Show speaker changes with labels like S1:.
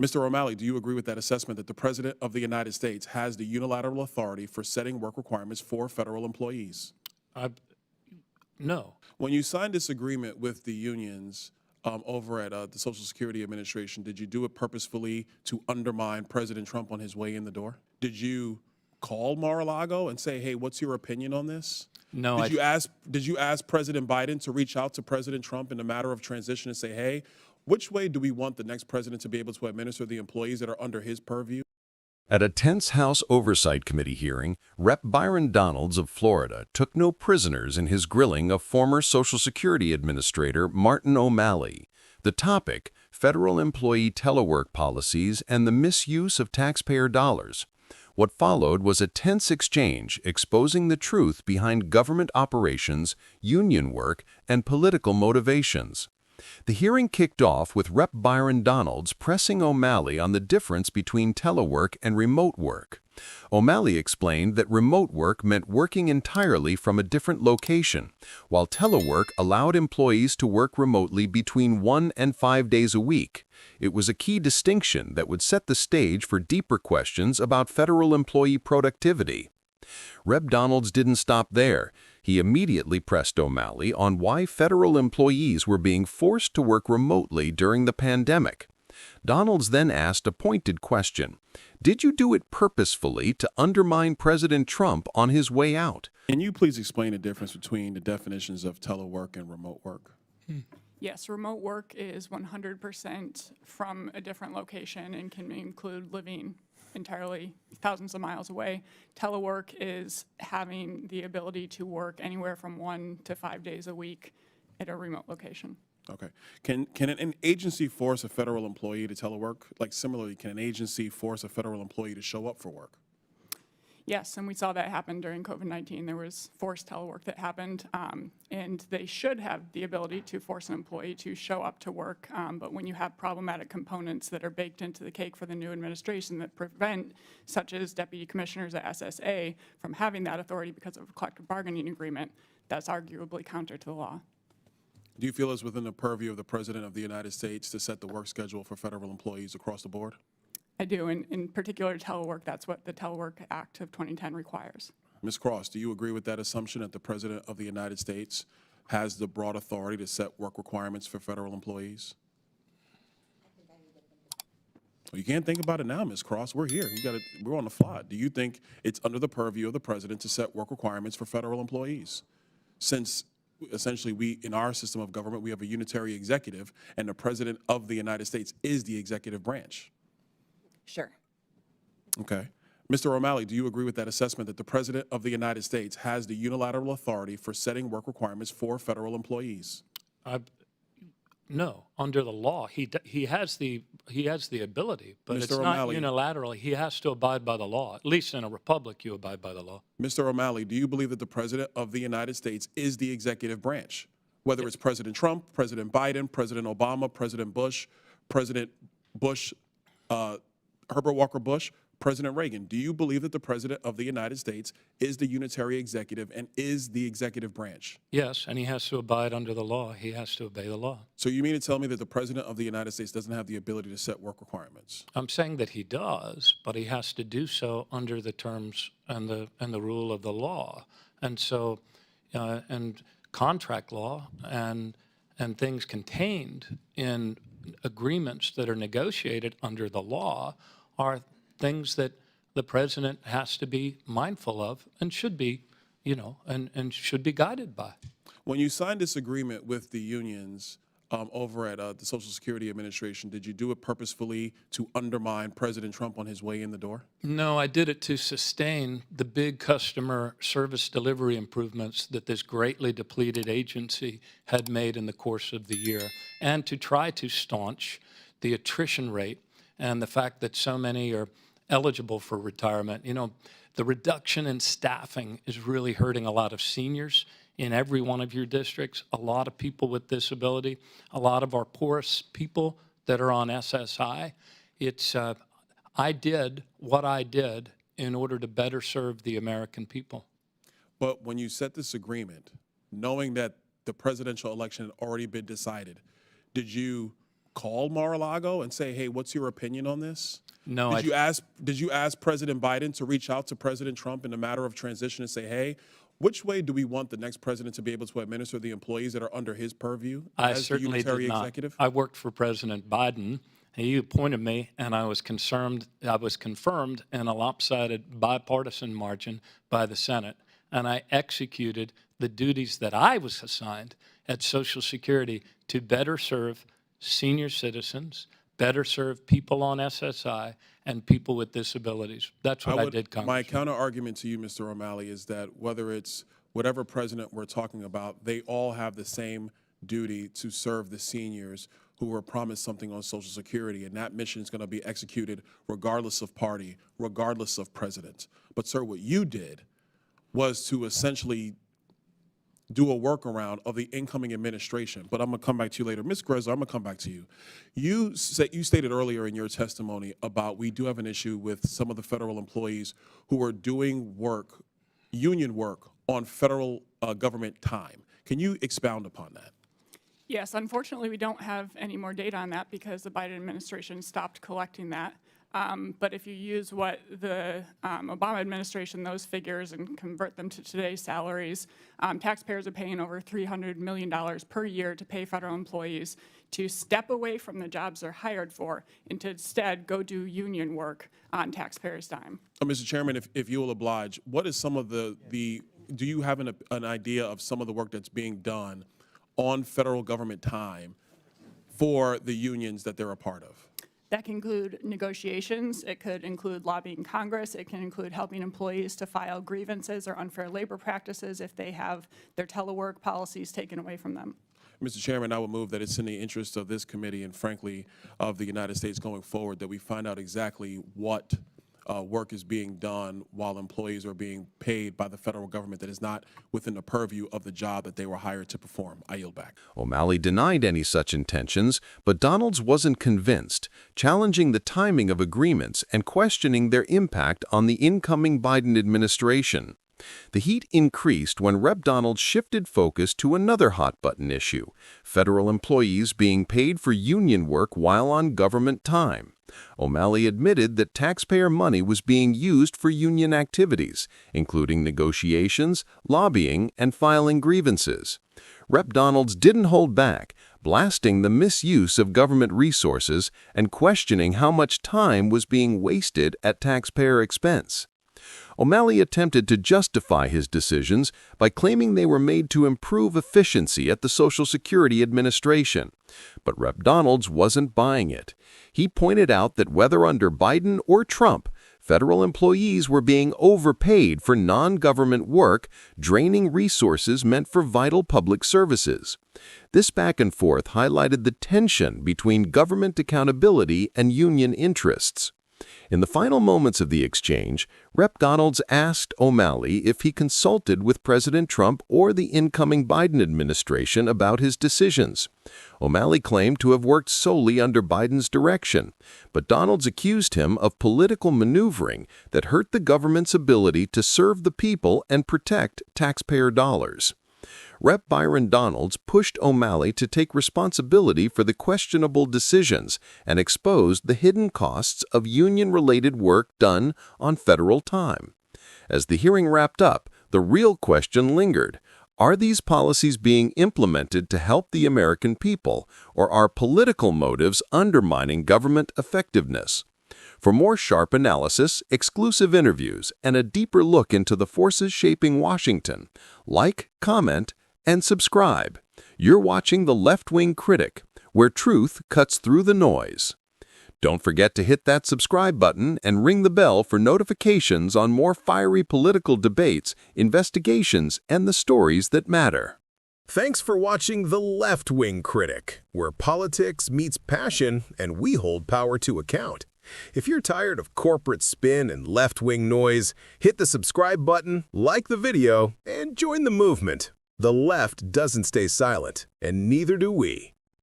S1: Mr. O'Malley, do you agree with that assessment that the President of the United States has the unilateral authority for setting work requirements for federal employees?
S2: No.
S1: When you signed this agreement with the unions over at the Social Security Administration, did you do it purposefully to undermine President Trump on his way in the door? Did you call Mar-a-Lago and say, hey, what's your opinion on this?
S2: No.
S1: Did you ask President Biden to reach out to President Trump in the matter of transition and say, hey, which way do we want the next president to be able to administer the employees that are under his purview?
S3: At a tense House Oversight Committee hearing, Rep. Byron Donalds of Florida took no prisoners in his grilling of former Social Security Administrator Martin O'Malley. The topic, federal employee telework policies and the misuse of taxpayer dollars. What followed was a tense exchange exposing the truth behind government operations, union work, and political motivations. The hearing kicked off with Rep. Byron Donalds pressing O'Malley on the difference between telework and remote work. O'Malley explained that remote work meant working entirely from a different location, while telework allowed employees to work remotely between 1 and 5 days a week. It was a key distinction that would set the stage for deeper questions about federal employee productivity. Rep. Donalds didn't stop there. He immediately pressed O'Malley on why federal employees were being forced to work remotely during the pandemic. Donalds then asked a pointed question. Did you do it purposefully to undermine President Trump on his way out?
S1: Can you please explain the difference between the definitions of telework and remote work?
S4: Yes, remote work is 100% from a different location and can include living entirely thousands of miles away. Telework is having the ability to work anywhere from 1 to 5 days a week at a remote location.
S1: Okay. Can an agency force a federal employee to telework? Like similarly, can an agency force a federal employee to show up for work?
S4: Yes, and we saw that happen during COVID-19. There was forced telework that happened, and they should have the ability to force an employee to show up to work. But when you have problematic components that are baked into the cake for the new administration that prevent, such as deputy commissioners at SSA, from having that authority because of a collective bargaining agreement, that's arguably counter to the law.
S1: Do you feel it's within the purview of the President of the United States to set the work schedule for federal employees across the board?
S4: I do, and in particular telework, that's what the Telework Act of 2010 requires.
S1: Ms. Cross, do you agree with that assumption that the President of the United States has the broad authority to set work requirements for federal employees? Well, you can't think about it now, Ms. Cross. We're here. We're on the fly. Do you think it's under the purview of the President to set work requirements for federal employees? Since essentially in our system of government, we have a unitary executive, and the President of the United States is the executive branch.
S5: Sure.
S1: Okay. Mr. O'Malley, do you agree with that assessment that the President of the United States has the unilateral authority for setting work requirements for federal employees?
S2: No. Under the law, he has the ability, but
S1: Mr.
S2: it's
S1: O'Malley.
S2: not unilaterally. He has to abide by the law. At least in a republic, you abide by the law.
S1: Mr. O'Malley, do you believe that the President of the United States is the executive branch? Whether it's President Trump, President Biden, President Obama, President Bush, Herbert Walker Bush, President Reagan, do you believe that the President of the United States is the unitary executive and is the executive branch?
S2: Yes, and he has to abide under the law. He has to obey the law.
S1: So you mean to tell me that the President of the United States doesn't have the ability to set work requirements?
S2: I'm saying that he does, but he has to do so under the terms and the rule of the law. And so, and contract law and things contained in agreements that are negotiated under the law are things that the president has to be mindful of and should be, and should be guided by.
S1: When you signed this agreement with the unions over at the Social Security Administration, did you do it purposefully to undermine President Trump on his way in the door?
S2: No, I did it to sustain the big customer service delivery improvements that this greatly depleted agency had made in the course of the year, and to try to staunch the attrition rate and the fact that so many are eligible for retirement. The reduction in staffing is really hurting a lot of seniors in every one of your districts, a lot of people with disability, a lot of our poorest people that are on SSI. I did what I did in order to better serve the American people.
S1: But when you set this agreement, knowing that the presidential election had already been decided, did you call Mar-a-Lago and say, hey, what's your opinion on this?
S2: No,
S1: Did you ask President Biden to reach out to President Trump in a matter of transition and say, hey, which way do we want the next president to be able to administer the employees that are under his purview
S2: I
S1: as the
S2: certainly
S1: unitary
S2: did not.
S1: executive?
S2: I worked for President Biden. He appointed me, and I was confirmed in a lopsided bipartisan margin by the Senate, and I executed the duties that I was assigned at Social Security to better serve senior citizens, better serve people on SSI, and people with disabilities. That's what I did, Congressman.
S1: My counter argument to you, Mr. O'Malley, is that whether it's whatever president we're talking about, they all have the same duty to serve the seniors who were promised something on Social Security, and that mission is going to be executed regardless of party, regardless of president. But, sir, what you did was to essentially do a workaround of the incoming administration. But I'm going to come back to you later. Ms. Grizzle, I'm going to come back to you. You stated earlier in your testimony about we do have an issue with some of the federal employees who are doing work, union work, on federal government time. Can you expound upon that?
S4: Yes, unfortunately, we don't have any more data on that because the Biden administration stopped collecting that. But if you use what the Obama administration, those figures, and convert them to today's salaries, taxpayers are paying over $300 million per year to pay federal employees to step away from the jobs they're hired for and to instead go do union work on taxpayers' dime.
S1: Mr. Chairman, if you will oblige, what is some of do you have an idea of some of the work that's being done on federal government time for the unions that they're a part of?
S4: That can include negotiations, it could include lobbying Congress, it can include helping employees to file grievances or unfair labor practices if they have their telework policies taken away from them.
S1: Mr. Chairman, I would move that it's in the interest of this committee and frankly of the United States going forward that we find out exactly what work is being done while employees are being paid by the federal government that is not within the purview of the job that they were hired to perform. I yield back.
S3: O'Malley denied any such intentions, but Donalds wasn't convinced, challenging the timing of agreements and questioning their impact on the incoming Biden administration. The heat increased when Rep. Donalds shifted focus to another hot-button issue, federal employees being paid for union work while on government time. O'Malley admitted that taxpayer money was being used for union activities, including negotiations, lobbying, and filing grievances. Rep. Donalds didn't hold back, blasting the misuse of government resources and questioning how much time was being wasted at taxpayer expense. O'Malley attempted to justify his decisions by claiming they were made to improve efficiency at the Social Security Administration. But Rep. Donalds wasn't buying it. He pointed out that whether under Biden or Trump, federal employees were being overpaid for non-government work, draining resources meant for vital public services. This back and forth highlighted the tension between government accountability and union interests. In the final moments of the exchange, Rep. Donalds asked O'Malley if he consulted with President Trump or the incoming Biden administration about his decisions. O'Malley claimed to have worked solely under Biden's direction, but Donalds accused him of political maneuvering that hurt the government's ability to serve the people and protect taxpayer dollars. Rep. Byron Donalds pushed O'Malley to take responsibility for the questionable decisions and exposed the hidden costs of union-related work done on federal time. As the hearing wrapped up, the real question lingered. Are these policies being implemented to help the American people, or are political motives undermining government effectiveness? For more sharp analysis, exclusive interviews, and a deeper look into the forces shaping Washington, like, comment, and subscribe. You're watching The Left-Wing Critic, where truth cuts through the noise. Don't forget to hit that subscribe button and ring the bell for notifications on more fiery political debates, investigations, and the stories that matter.
S5: Thanks for watching The Left-Wing Critic, where politics meets passion and we hold power to account. If you're tired of corporate spin and left-wing noise, hit the subscribe button, like the video, and join the movement. The left doesn't stay silent, and neither do we.